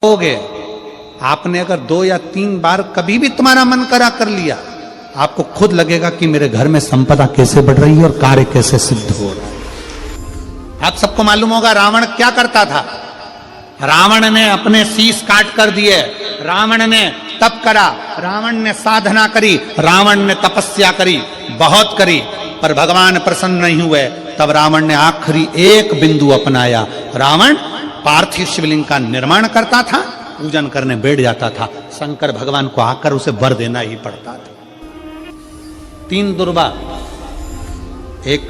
होगे। आपने अगर 2 या 3 बार कभी भी तुम्हारा मन करा कर लिया, आपको खुद लगेगा कि मेरे घर में संपदा कैसे बढ़ रही है और कार्य कैसे सिद्ध हो रहा है। आप सबको मालूम होगा रावण क्या करता था। रावण ने अपने शीश काट कर दिए, रावण ने तप करा, रावण ने साधना करी, रावण ने तपस्या करी, बहुत करी, पर भगवान प्रसन्न नहीं हुए। तब रावण ने आखिरी एक बिंदु अपनाया। रावण पार्थिव शिवलिंग का निर्माण करता था, पूजन करने बैठ जाता था। शंकर भगवान को आकर उसे वर देना ही पड़ता था। 3 दुर्गा, एक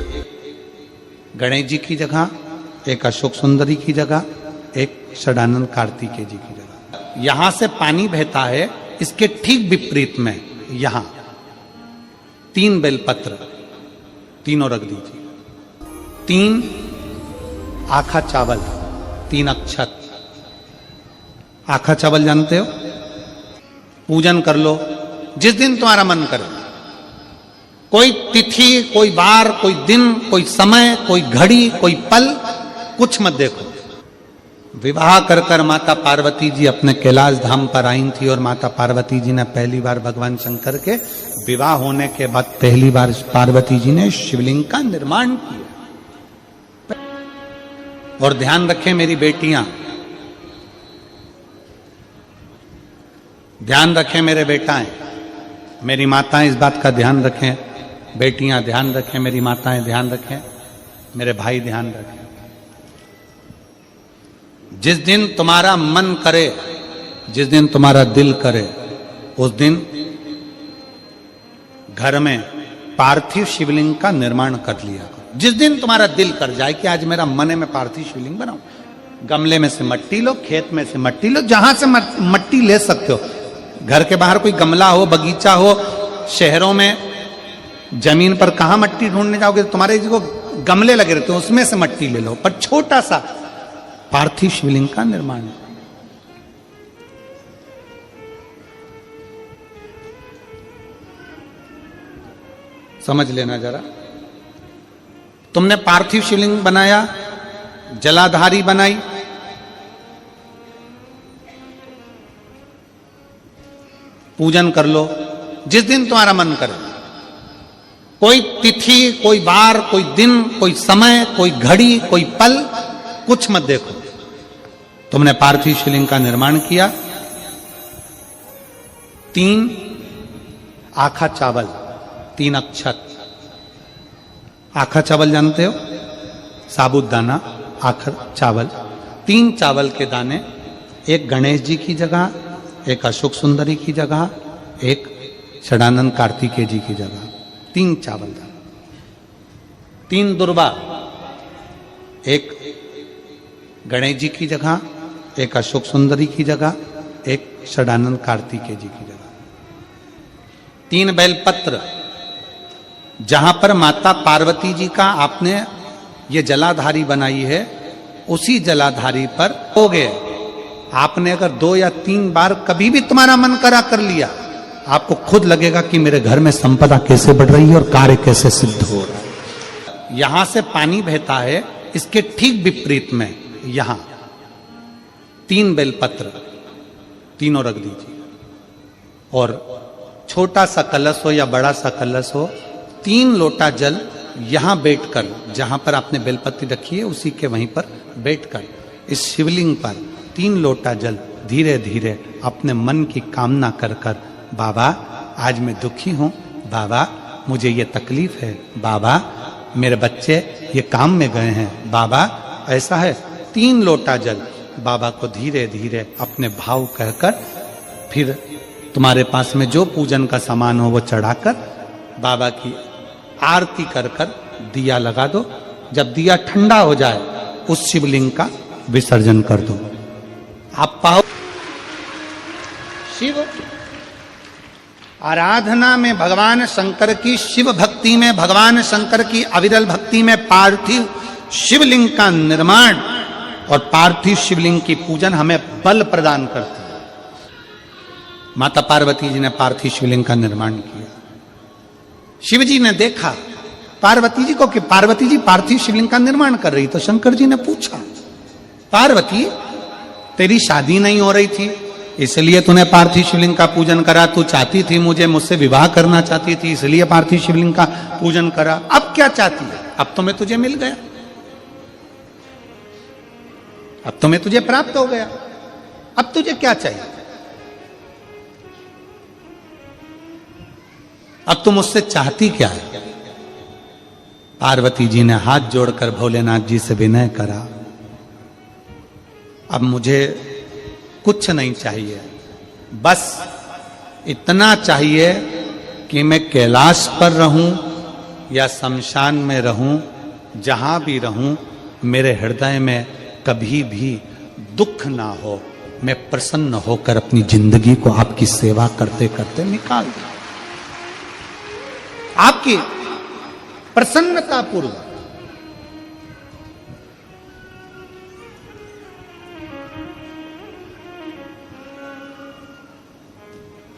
गणेश जी की जगह, एक अशोक सुंदरी की जगह, एक षडानंद कार्तिकेय जी की जगह। यहां से पानी बहता है, इसके ठीक विपरीत में यहां 3 बेलपत्र, तीनों रख दीजिए। 3 आखा चावल, 3 अक्षत। आखा चावल जानते हो? पूजन कर लो जिस दिन तुम्हारा मन करे। कोई तिथि, कोई बार, कोई दिन, कोई समय, कोई घड़ी, कोई पल, कुछ मत देखो। विवाह कर कर माता पार्वती जी अपने कैलाश धाम पर आई थी और माता पार्वती जी ने पहली बार भगवान शंकर के विवाह होने के बाद पहली बार पार्वती जी ने शिवलिंग का निर्माण किया। और ध्यान रखें मेरी बेटियां, ध्यान रखें मेरे बेटाएं, मेरी माताएं इस बात का ध्यान रखें, बेटियां ध्यान रखें, मेरी माताएं ध्यान रखें, मेरे भाई ध्यान रखें। जिस दिन तुम्हारा मन करे, जिस दिन तुम्हारा दिल करे, उस दिन घर में पार्थिव शिवलिंग का निर्माण कर लिया करो। जिस दिन तुम्हारा दिल कर जाए कि आज मेरा मन है मैं पार्थिव शिवलिंग बनाऊं, गमले में से मट्टी लो, खेत में से मट्टी लो, जहां से मट्टी ले सकते हो। घर के बाहर कोई गमला हो, बगीचा हो, शहरों में जमीन पर कहां मट्टी ढूंढने जाओगे? तुम्हारे जो गमले लगे रहते हो उसमें से मट्टी ले लो, पर छोटा सा पार्थिव शिवलिंग का निर्माण। समझ लेना जरा। तुमने पार्थिव शिवलिंग बनाया, जलाधारी बनाई, पूजन कर लो जिस दिन तुम्हारा मन करे। कोई तिथि, कोई बार, कोई दिन, कोई समय, कोई घड़ी, कोई पल, कुछ मत देखो। तुमने पार्थिव शिवलिंग का निर्माण किया। 3 आखा चावल, 3 अक्षत। आखा चावल जानते हो? साबुदाना, आखर चावल। 3 चावल के दाने, एक गणेश जी की जगह, एक अशोक सुंदरी की जगह, एक षडानंद कार्तिकेय जी की जगह। 3 चावल दाने। 3 दुर्गा, एक गणेश जी की जगह, एक अशोक सुंदरी की जगह, एक षडानंद कार्तिकेय जी की जगह। 3 बेलपत्र, जहां पर माता पार्वती जी का आपने ये जलाधारी बनाई है, उसी जलाधारी पर हो गए। आपने अगर 2 या 3 बार कभी भी तुम्हारा मन करा कर लिया, आपको खुद लगेगा कि मेरे घर में संपदा कैसे बढ़ रही है और कार्य कैसे सिद्ध हो रहा है। यहां से पानी बहता है, इसके ठीक विपरीत में यहां 3 बेलपत्र, तीनों रख दीजिए। और छोटा सा कलश हो या बड़ा सा कलश हो, 3 लोटा जल यहां बैठकर, जहां पर आपने बेलपत्ती रखी है उसी के वहीं पर बैठकर इस शिवलिंग पर 3 लोटा जल धीरे धीरे अपने मन की कामना कर कर, बाबा आज मैं दुखी हूं, बाबा मुझे ये तकलीफ है, बाबा मेरे बच्चे ये काम में गए हैं, बाबा ऐसा है। 3 लोटा जल बाबा को धीरे धीरे अपने भाव कहकर, फिर तुम्हारे पास में जो पूजन का सामान हो वो चढ़ाकर बाबा की आरती कर कर दिया लगा दो। जब दिया ठंडा हो जाए उस शिवलिंग का विसर्जन कर दो। आप पाओ शिव आराधना में भगवान शंकर की, शिव भक्ति में भगवान शंकर की अविरल भक्ति में पार्थिव शिवलिंग का निर्माण और पार्थिव शिवलिंग की पूजन हमें बल प्रदान करती है। माता पार्वती जी ने पार्थिव शिवलिंग का निर्माण किया। शिव जी ने देखा पार्वती जी को कि पार्वती जी पार्थिव शिवलिंग का निर्माण कर रही, तो शंकर जी ने पूछा, पार्वती तेरी शादी नहीं हो रही थी इसलिए तूने पार्थिव शिवलिंग का पूजन करा, तू चाहती थी मुझसे विवाह करना चाहती थी इसलिए पार्थिव शिवलिंग का पूजन करा। अब क्या चाहती है? अब तो मैं तुझे मिल गया, अब तो मैं तुझे प्राप्त हो गया, अब तुझे क्या चाहिए? अब तुम मुझसे चाहती क्या है? पार्वती जी ने हाथ जोड़कर भोलेनाथ जी से विनय करा, अब मुझे कुछ नहीं चाहिए, बस इतना चाहिए कि मैं कैलाश पर रहूं या शमशान में रहूं, जहां भी रहूं मेरे हृदय में कभी भी दुख ना हो, मैं प्रसन्न होकर अपनी जिंदगी को आपकी सेवा करते करते निकाल दूं, आपकी प्रसन्नता पूर्वक।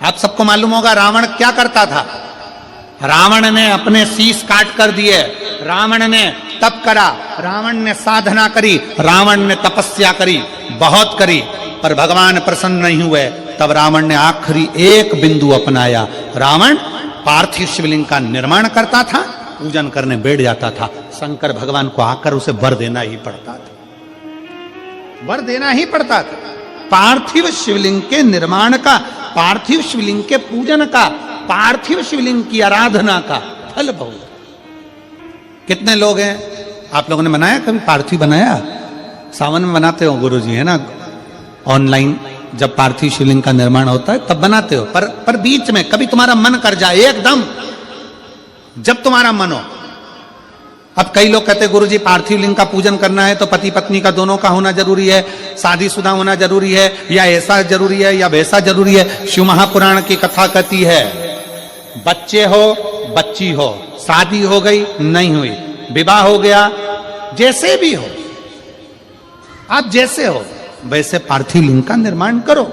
आप सबको मालूम होगा रावण क्या करता था। रावण ने अपने शीश काट कर दिए, रावण ने तप करा, रावण ने साधना करी, रावण ने तपस्या करी, बहुत करी, पर भगवान प्रसन्न नहीं हुए। तब रावण ने आखिरी एक बिंदु अपनाया। रावण पार्थिव शिवलिंग का निर्माण करता था, पूजन करने बैठ जाता था। शंकर भगवान को आकर उसे वर देना ही पड़ता था, वर देना ही पड़ता था। पार्थिव शिवलिंग के निर्माण का, पार्थिव शिवलिंग के पूजन का, पार्थिव शिवलिंग की आराधना का फल बहुत। कितने लोग हैं? आप लोगों ने बनाया कभी पार्थिव? बनाया? सावन में बनाते हो गुरुजी, है ना, ऑनलाइन जब पार्थिव शिवलिंग का निर्माण होता है तब बनाते हो, पर बीच में कभी तुम्हारा मन कर जाए, एकदम जब तुम्हारा मन हो। अब कई लोग कहते हैं गुरुजी पार्थिव लिंग का पूजन करना है तो पति पत्नी का दोनों का होना जरूरी है, शादीशुदा होना जरूरी है, या ऐसा जरूरी है या वैसा जरूरी है। शिव महापुराण की कथा कहती है बच्चे हो बच्ची हो, शादी हो गई नहीं हुई, विवाह हो गया, जैसे भी हो, आप जैसे हो वैसे पार्थिव लिंग का निर्माण करो।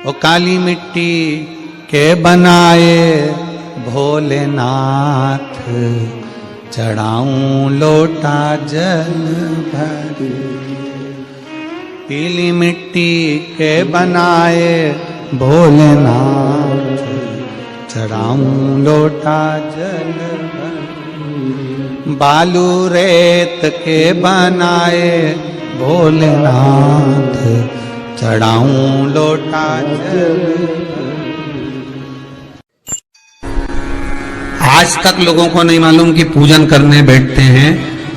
वो काली मिट्टी के बनाए भोलेनाथ, चढ़ाऊं लोटा जल भर। पीली मिट्टी के बनाए भोलेनाथ, चढ़ाऊं लोटा जल भर। बालू रेत के बनाए भोलेनाथ, चढ़ाऊं लोटा जल भर। आज तक लोगों को नहीं मालूम कि पूजन करने बैठते हैं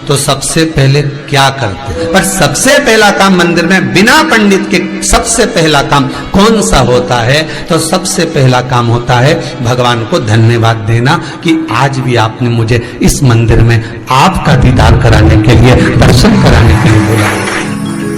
तो सबसे पहले क्या करते हैं। पर सबसे पहला काम मंदिर में बिना पंडित के सबसे पहला काम कौन सा होता है? तो सबसे पहला काम होता है भगवान को धन्यवाद देना कि आज भी आपने मुझे इस मंदिर में आपका दीदार कराने के लिए, दर्शन कराने के लिए बोला।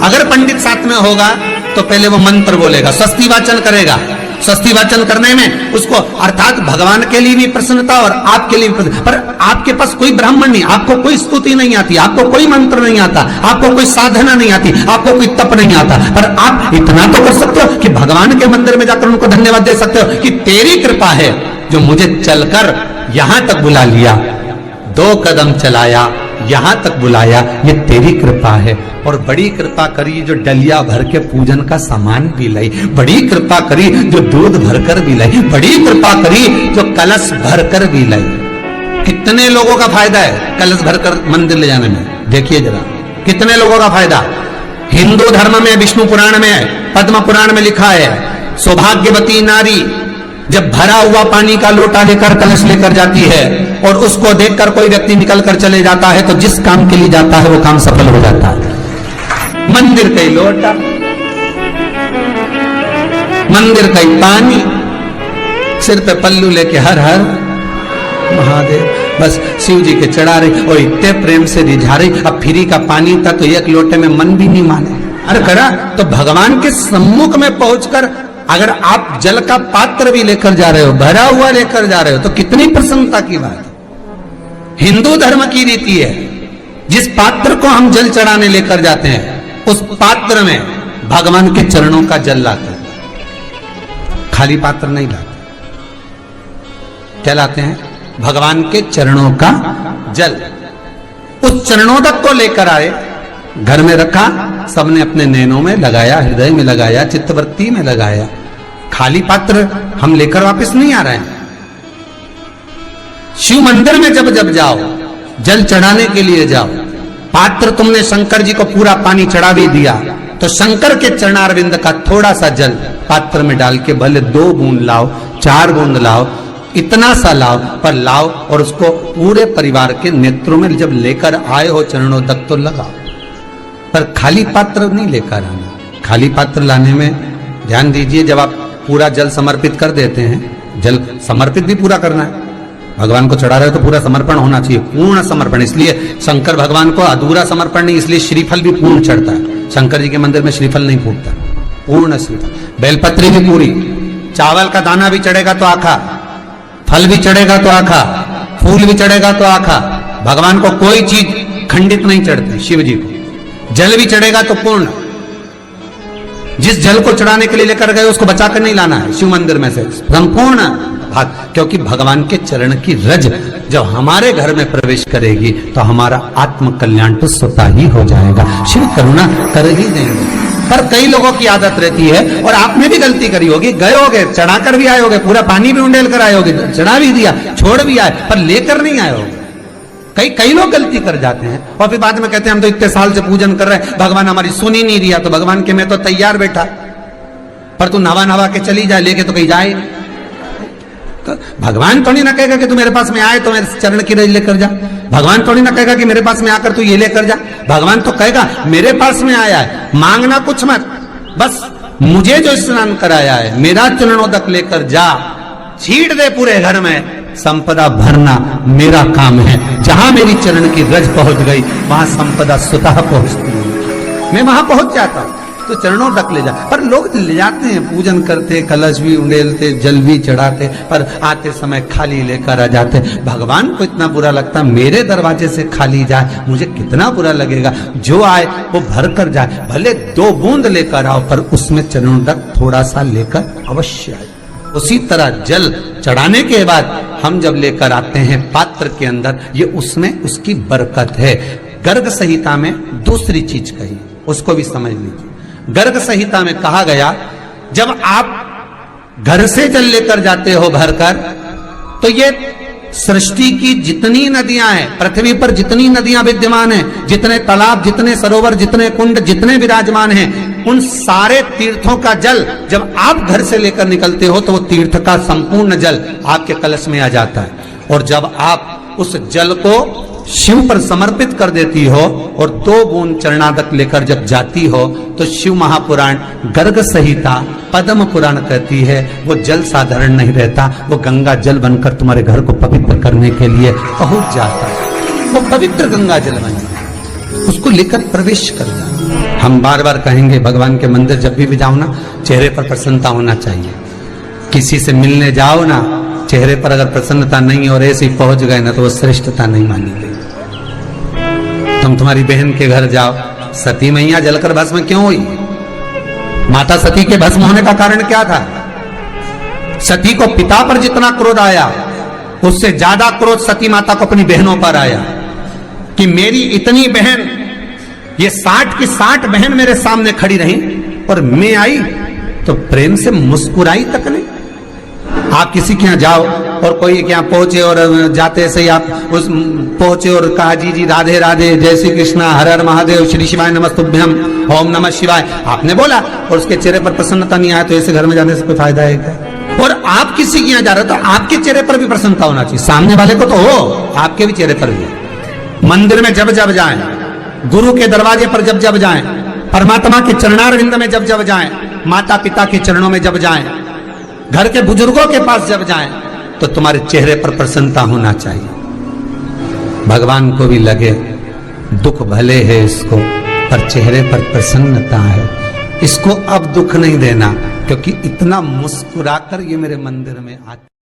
अगर पंडित साथ में होगा तो पहले वो मंत्र बोलेगा, स्वस्ति वाचन करेगा। स्वस्ति वाचन करने में उसको अर्थात भगवान के लिए भी प्रसन्नता और आपके लिए भी प्रसन्नता। पर आपके पास कोई ब्राह्मण नहीं, आपको कोई स्तुति नहीं आती, आपको कोई मंत्र नहीं आता, आपको कोई साधना नहीं आती, आपको कोई तप नहीं आता, पर आप इतना तो कर सकते हो कि भगवान के मंदिर में जाकर उनको धन्यवाद दे सकते हो कि तेरी कृपा है जो मुझे चलकर यहां तक बुला लिया, 2 कदम चलाया, यहां तक बुलाया, ये तेरी कृपा है। और बड़ी कृपा करी जो डलिया भर के पूजन का सामान भी लाई, बड़ी कृपा करी जो दूध भरकर भी लाई, बड़ी कृपा करी जो कलश भरकर भी लाई। कितने लोगों का फायदा है कलश भरकर मंदिर ले जाने में? देखिए जरा कितने लोगों का फायदा। हिंदू धर्म में विष्णु पुराण में, पद्म पुराण में लिखा है, सौभाग्यवती नारी जब भरा हुआ पानी का लोटा लेकर कलश लेकर जाती है और उसको देखकर कोई व्यक्ति निकल कर चले जाता है तो जिस काम के लिए जाता है वो काम सफल हो जाता है। मंदिर का ही लोटा, मंदिर का ही पानी, सिर पे पल्लू लेके हर हर महादेव, बस शिव जी के चढ़ा रही और इतने प्रेम से रिझा रही। अब फ्री का पानी था तो एक लोटे में मन भी नहीं माने। अरे करा तो भगवान के सम्मुख में पहुंचकर अगर आप जल का पात्र भी लेकर जा रहे हो, भरा हुआ लेकर जा रहे हो, तो कितनी प्रसन्नता की बात है। हिंदू धर्म की रीति है, जिस पात्र को हम जल चढ़ाने लेकर जाते हैं उस पात्र में भगवान के चरणों का जल लाते हैं, खाली पात्र नहीं लाते। क्या लाते हैं? भगवान के चरणों का जल। उस चरणोदक को लेकर आए, घर में रखा, सबने अपने नैनों में लगाया, हृदय में लगाया, चित्तवृत्ति में लगाया। खाली पात्र हम लेकर वापस नहीं आ रहे हैं। शिव मंदिर में जब जब जाओ, जल चढ़ाने के लिए जाओ, पात्र तुमने शंकर जी को पूरा पानी चढ़ा भी दिया, तो शंकर के चरणारविंद का थोड़ा सा जल पात्र में डाल के भले 2 बूंद लाओ, 4 बूंद लाओ, इतना सा लाओ, पर लाओ और उसको पूरे परिवार के नेत्रों में जब लेकर आए हो चरणों तक तो लगाओ। पर खाली पात्र नहीं लेकर आना। खाली पात्र लाने में ध्यान दीजिए, जब आप पूरा जल समर्पित कर देते हैं, जल समर्पित भी पूरा करना है, भगवान को चढ़ा रहे हो तो पूरा समर्पण होना चाहिए, पूर्ण समर्पण। इसलिए शंकर भगवान को अधूरा समर्पण नहीं, इसलिए श्रीफल भी पूर्ण चढ़ता है। शंकर जी के मंदिर में श्रीफल नहीं फूटता, पूर्ण श्रीफल। बेलपत्री भी पूरी, चावल का दाना भी चढ़ेगा तो आखा, फल भी चढ़ेगा तो आखा, फूल भी चढ़ेगा तो आखा। भगवान को कोई चीज खंडित नहीं चढ़ती, शिव जी को। जल भी चढ़ेगा तो पूर्ण। जिस जल को चढ़ाने के लिए लेकर गए उसको बचा कर नहीं लाना है शिव मंदिर में से, संपूर्ण भाग। क्योंकि भगवान के चरण की रज जब हमारे घर में प्रवेश करेगी तो हमारा आत्म कल्याण तो स्वतः ही हो जाएगा। शिव करुणा कर ही देंगे। पर कई लोगों की आदत रहती है, और आपने भी गलती करी होगी, गए होगे, चढ़ाकर भी आए होगे, पूरा पानी भी उंडेल कर आए होगे, चढ़ा भी दिया, छोड़ भी आए, पर लेकर नहीं आए होगे। कई लोग गलती कर जाते हैं और फिर बाद में कहते हैं हम तो इतने साल से पूजन कर रहे हैं, भगवान हमारी सुन ही नहीं दिया। तो भगवान के मैं तो तैयार बैठा, पर तू नवा के चली जाए, लेके तो कहीं जाए। तो भगवान थोड़ी ना कहेगा कि तू मेरे पास में आए तो मेरे चरण की रज लेकर जा। भगवान थोड़ी ना कहेगा कि मेरे पास में आकर तू ये लेकर जा। भगवान तो कहेगा मेरे पास में आया है, मांगना कुछ मत, बस मुझे जो स्नान कराया है मेरा चरणोदक लेकर जा, छीट दे पूरे घर में, संपदा भरना मेरा काम है। जहां मेरी चरण की रज पहुंच गई वहां संपदा स्वतः पहुंचती है, मैं वहां पहुंच जाता हूं। तो चरणों तक ले जा। पर लोग ले जाते हैं, पूजन करते, कलश भी उंडेलते, जल भी चढ़ाते, पर आते समय खाली लेकर आ जाते। भगवान को इतना बुरा लगता, मेरे दरवाजे से खाली जाए मुझे कितना बुरा लगेगा। जो आए वो भर कर जाए, भले 2 बूंद लेकर आओ, पर उसमें चरणों तक थोड़ा सा लेकर अवश्य आए। उसी तरह जल चढ़ाने के बाद हम जब लेकर आते हैं पात्र के अंदर, ये उसमें उसकी बरकत है। गर्ग संहिता में दूसरी चीज कही, उसको भी समझ लीजिए। गर्ग संहिता में कहा गया, जब आप घर से जल लेकर जाते हो भरकर, तो ये सृष्टि की जितनी नदियां हैं, पृथ्वी पर जितनी नदियां विद्यमान हैं, जितने तालाब, जितने सरोवर, जितने कुंड, जितने विराजमान हैं, उन सारे तीर्थों का जल जब आप घर से लेकर निकलते हो तो वो तीर्थ का संपूर्ण जल आपके कलश में आ जाता है। और जब आप उस जल को शिव पर समर्पित कर देती हो और 2 बूंद चरणादक लेकर जब जाती हो, तो शिव महापुराण गर्ग संहिता पद्म पुराण कहती है वो जल साधारण नहीं रहता, वो गंगा जल बनकर तुम्हारे घर को पवित्र करने के लिए पहुंच जाता है। वो पवित्र गंगा जल बन जाता है, उसको लेकर प्रवेश कर जाओ। हम बार बार कहेंगे भगवान के मंदिर जब भी जाओ ना, चेहरे पर प्रसन्नता होना चाहिए। किसी से मिलने जाओ ना, चेहरे पर अगर प्रसन्नता नहीं और ऐसे ही पहुंच गए ना, तो वो श्रेष्ठता नहीं मानी गई। तुम तुम्हारी बहन के घर जाओ, सती मैया जलकर भस्म क्यों हुई? माता सती के भस्म होने का कारण क्या था? सती को पिता पर जितना क्रोध आया, उससे ज्यादा क्रोध सती माता को अपनी बहनों पर आया कि मेरी इतनी बहन, ये 60 की 60 बहन मेरे सामने खड़ी रही और मैं आई तो प्रेम से मुस्कुराई तक नहीं। आप किसी के यहाँ जाओ और कोई के यहाँ पहुंचे और जाते से ही आप उस पहुंचे और कहा जी जी राधे राधे, जय श्री कृष्णा, हर हर महादेव, श्री शिवाय नमस्तुभ्यम, ओम नमः शिवाय, आपने बोला और उसके चेहरे पर प्रसन्नता नहीं आया, तो ऐसे घर में जाने से कोई फायदा है क्या? और आप किसी के यहाँ जा रहे हो तो आपके चेहरे पर भी प्रसन्नता होना चाहिए, सामने वाले को तो हो, आपके भी चेहरे पर भी। मंदिर में जब जब जाएं, गुरु के दरवाजे पर जब जब जाएं, परमात्मा के चरणारविंद में जब जब जाएं, माता पिता के चरणों में जब जाएं, घर के बुजुर्गों के पास जब जाएं, तो तुम्हारे चेहरे पर प्रसन्नता होना चाहिए। भगवान को भी लगे दुख भले है इसको, पर चेहरे पर प्रसन्नता है, इसको अब दुख नहीं देना, क्योंकि इतना मुस्कुराकर ये मेरे मंदिर में आता